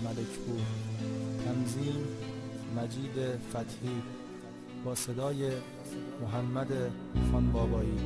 ملکپور. تنظیم مجید فتحی با صدای محمد خانبابایی.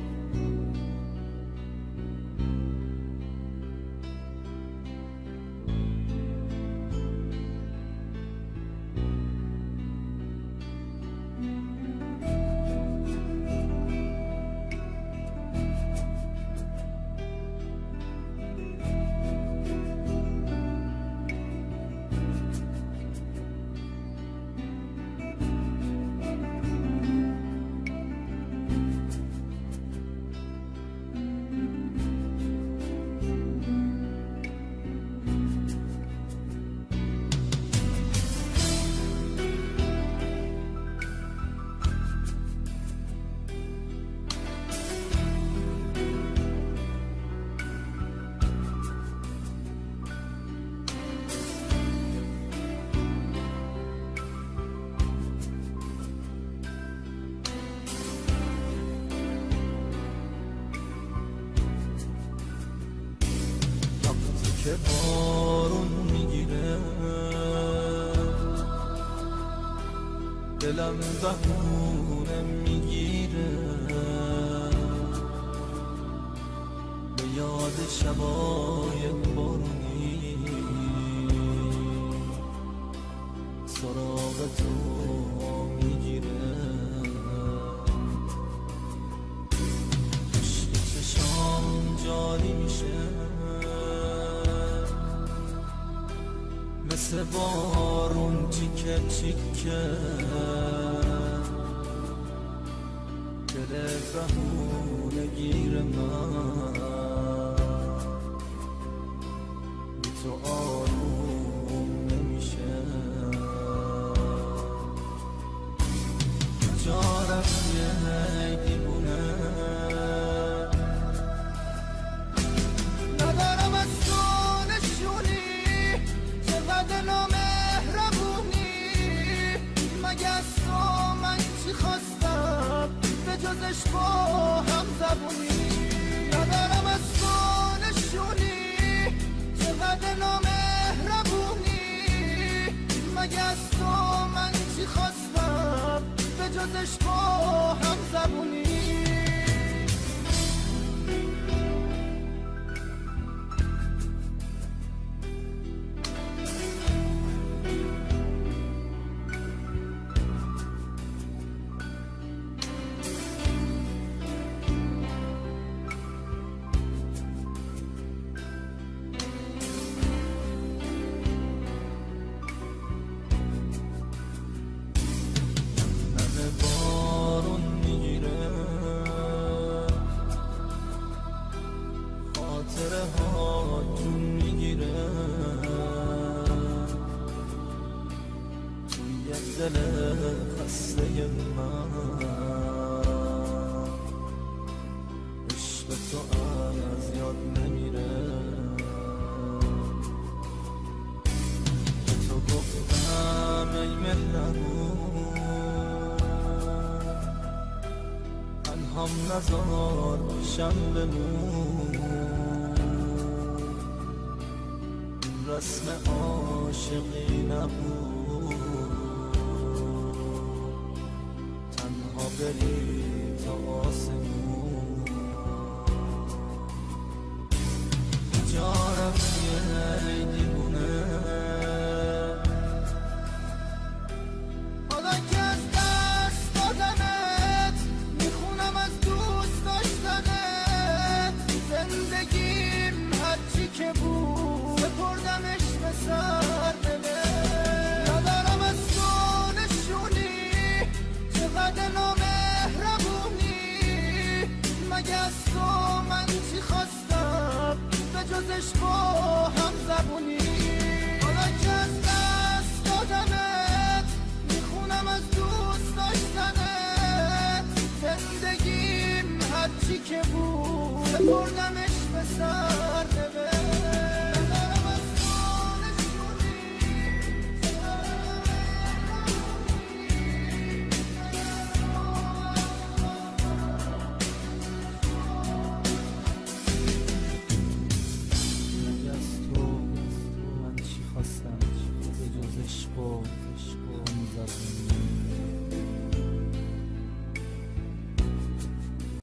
که بارون میگیره دلم بهونه میگیره، به یاد شبای بارونی سراغ تو میگیره. عشق چشام جاری میشه مثل بارون چیکه چیکه، دل بهونه گیر من بی تو آروم نمیشه. جارم یه دیوونه ندارم از تو نشونی، چقدر نامهربونی، مگه از تو من چی خواستم به جز عشق و هم زبونی. ندارم از تو نشونی، چقدر نامهربونی، مگه از تو من چی خواستم به جز عشق و هم زبونی. بارون میگیره خاطره ها جون میگیره، توی دل خسته من عشق تو از یاد نمیره. تو گفتم ای مهربون هم نزار شم بمون، رسم عاشقی نبود تنها بری تا آسمون. جارم یه دیوونه حالا که از دست دادمت میخونم از دوست داشتنت، زندگیم هرچی که بود سپردمش به سر ببر. ندارم از تو نشونی، چقدر نامهربونی، مگه از تو من چی خواستم به جز عشق و هم زبونی. حالا که از دست دادمت میخونم از دوست داشتنت، زندگیم هرچی که بود سپردمش به سر ببر. ندارم از تو نشونی، مگه از تو من چی خواستم عشق و همزبونی